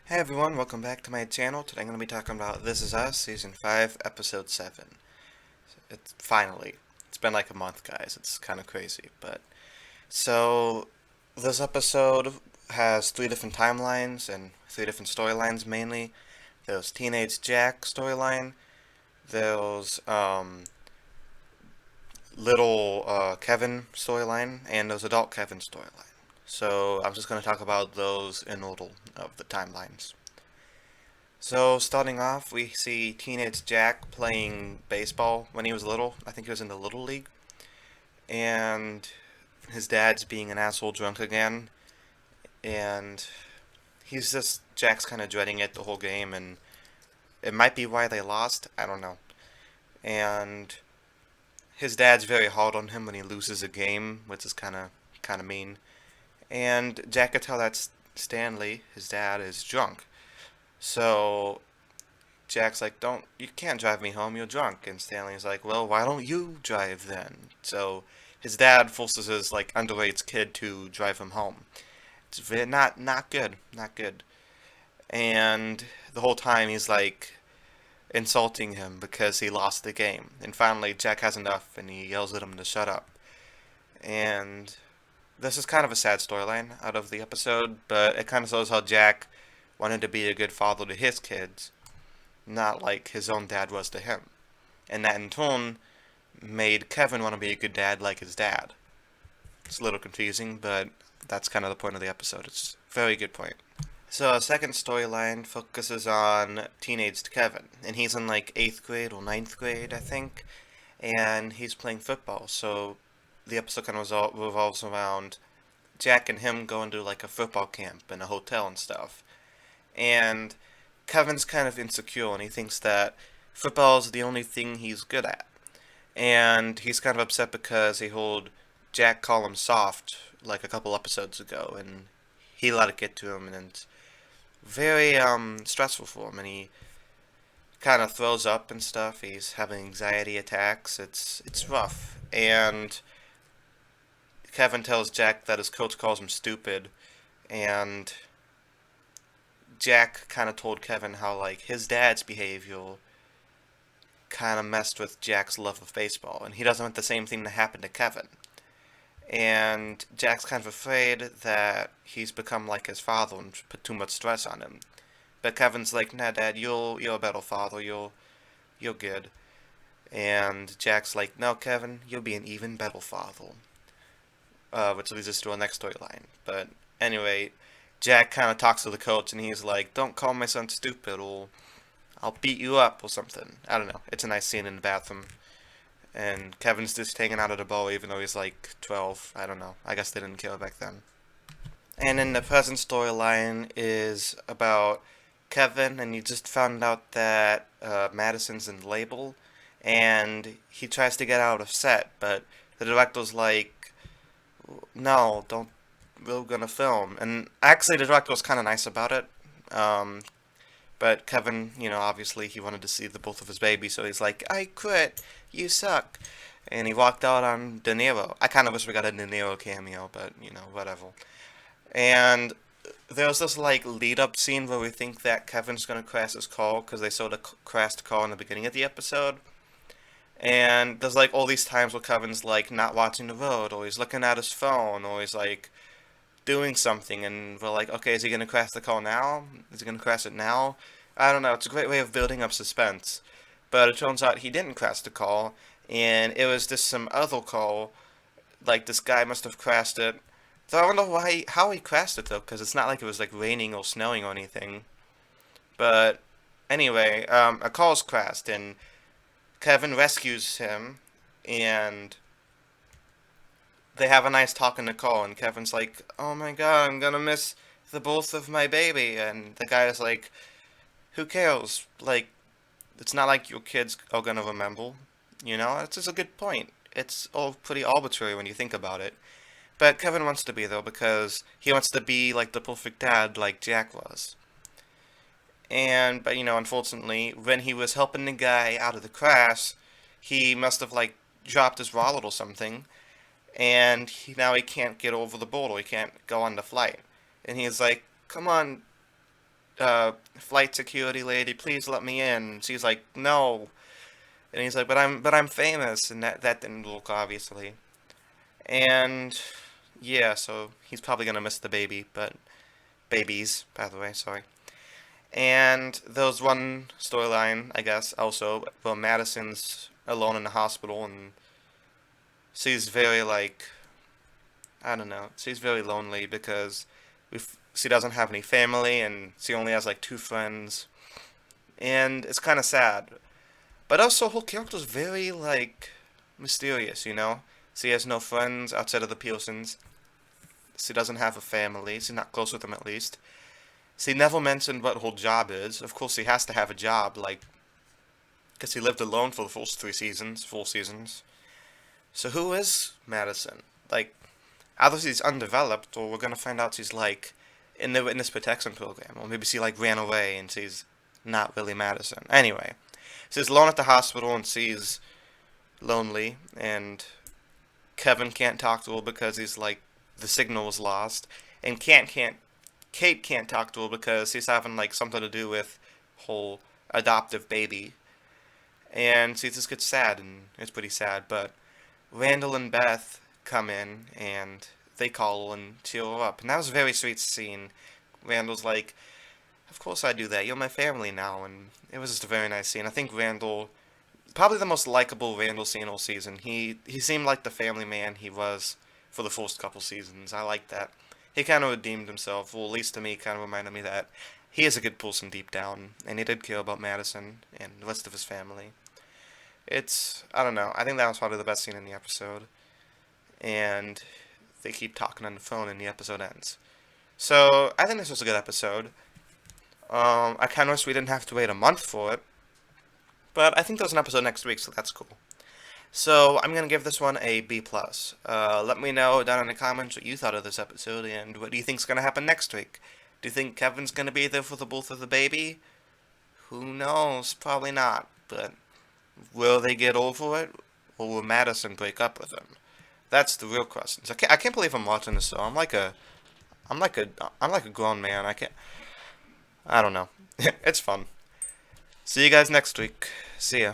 Hey everyone, welcome back to my channel. Today I'm going to be talking about This Is Us, Season 5, Episode 7. It's finally. It's been like a month, guys. It's kind of crazy, but... So, this episode has three different timelines and three different storylines mainly. There's Teenage Jack storyline, there's Little Kevin storyline, and there's Adult Kevin storyline. So, I'm just going to talk about those in order of the timelines. So, starting off, we see teenage Jack playing baseball when he was little. I think he was in the Little League. And his dad's being an asshole drunk again. And Jack's kind of dreading it the whole game. And it might be why they lost. I don't know. And his dad's very hard on him when he loses a game, which is kind of mean. And Jack could tell that Stanley, his dad, is drunk. So Jack's like, you can't drive me home, you're drunk. And Stanley's like, well, why don't you drive then? So his dad forces his, like, underage kid to drive him home. It's not good, not good. And the whole time he's, like, insulting him because he lost the game. And finally, Jack has enough and he yells at him to shut up. And this is kind of a sad storyline out of the episode, but it kind of shows how Jack wanted to be a good father to his kids, not like his own dad was to him. And that in turn made Kevin want to be a good dad like his dad. It's a little confusing, but that's kind of the point of the episode. It's a very good point. So our second storyline focuses on teenage Kevin, and he's in like 8th grade or ninth grade, I think, and he's playing football. So the episode kind of revolves around Jack and him going to like a football camp in a hotel and stuff. And Kevin's kind of insecure and he thinks that football is the only thing he's good at. And he's kind of upset because he heard Jack call him soft like a couple episodes ago and he let it get to him and it's very stressful for him and he kind of throws up and stuff. He's having anxiety attacks. It's rough. And Kevin tells Jack that his coach calls him stupid and Jack kind of told Kevin how like his dad's behavior kind of messed with Jack's love of baseball, and he doesn't want the same thing to happen to Kevin. And Jack's kind of afraid that he's become like his father and put too much stress on him. But Kevin's like, nah, Dad, you're a better father. You're good. And Jack's like, no, Kevin, you'll be an even better father. Which leads us to our next storyline. But anyway, Jack kind of talks to the coach and he's like, don't call my son stupid or I'll beat you up or something. I don't know. It's a nice scene in the bathroom. And Kevin's just hanging out at a bar even though he's like 12. I don't know. I guess they didn't care back then. And then the present storyline is about Kevin and he just found out that Madison's in label and he tries to get out of set, but the director's like, no, don't, we're gonna film. And actually, the director was kind of nice about it. Um, but Kevin, obviously he wanted to see the birth of his baby, so he's like, I quit. You suck. And he walked out on De Niro. I kind of wish we got a De Niro cameo, but whatever. And there's this like lead up scene where we think that Kevin's gonna crash his car because they saw the crashed car in the beginning of the episode. And there's like all these times where Kevin's like not watching the road, or he's looking at his phone, or he's like doing something, and we're like, okay, is he gonna crash the call now? Is he gonna crash it now? I don't know. It's a great way of building up suspense. But it turns out he didn't crash the call, and it was just some other call. Like this guy must have crashed it. Though I don't know how he crashed it though, because it's not like it was like raining or snowing or anything. But anyway, a call's crashed, and Kevin rescues him, and they have a nice talk in the call, and Kevin's like, "Oh my God, I'm gonna miss the birth of my baby," and the guy is like, "Who cares? Like, it's not like your kids are gonna remember, It's just a good point. It's all pretty arbitrary when you think about it. But Kevin wants to be though because he wants to be like the perfect dad, like Jack was. But unfortunately, when he was helping the guy out of the crash, he must have like dropped his wallet or something, and now he can't get over the border. He can't go on the flight. And he's like, "Come on, flight security lady, please let me in. She's like, no. And he's like, but I'm famous, and that didn't work, obviously. And yeah, so he's probably gonna miss the baby, but babies, by the way, sorry. And there was one storyline, I guess, also, where Madison's alone in the hospital, and she's very, like, I don't know, she's very lonely because she doesn't have any family, and she only has, like, two friends, and it's kind of sad. But also, her character's very, like, mysterious, you know? She has no friends outside of the Pearsons. She doesn't have a family. She's not close with them, at least. She never mentioned what her job is. Of course, she has to have a job, like, because he lived alone for the first 3 seasons, 4 seasons. So who is Madison? Like, either she's undeveloped, or we're gonna find out she's like in the witness protection program, or maybe she like ran away and she's not really Madison. Anyway, she's alone at the hospital and she's lonely, and Kevin can't talk to her because he's like the signal was lost, and Kate can't talk to her because she's having like something to do with whole adoptive baby, and she just gets sad, and it's pretty sad. But Randall and Beth come in and they call her and cheer her up, and that was a very sweet scene. Randall's like, "Of course I do that. You're my family now," and it was just a very nice scene. I think Randall, probably the most likable Randall scene all season. He seemed like the family man he was for the first couple seasons. I like that. He kind of redeemed himself, or at least to me, kind of reminded me that he is a good person deep down, and he did care about Madison and the rest of his family. I don't know, I think that was probably the best scene in the episode, and they keep talking on the phone and the episode ends. So, I think this was a good episode. I kind of wish we didn't have to wait a month for it, but I think there's an episode next week, so that's cool. So, I'm gonna give this one a B+. Let me know down in the comments what you thought of this episode, and what do you think's gonna happen next week? Do you think Kevin's gonna be there for the birth of the baby? Who knows? Probably not, but will they get over it, or will Madison break up with him? That's the real question. I can't believe I'm watching this show. I'm like a grown man. I don't know. It's fun. See you guys next week. See ya.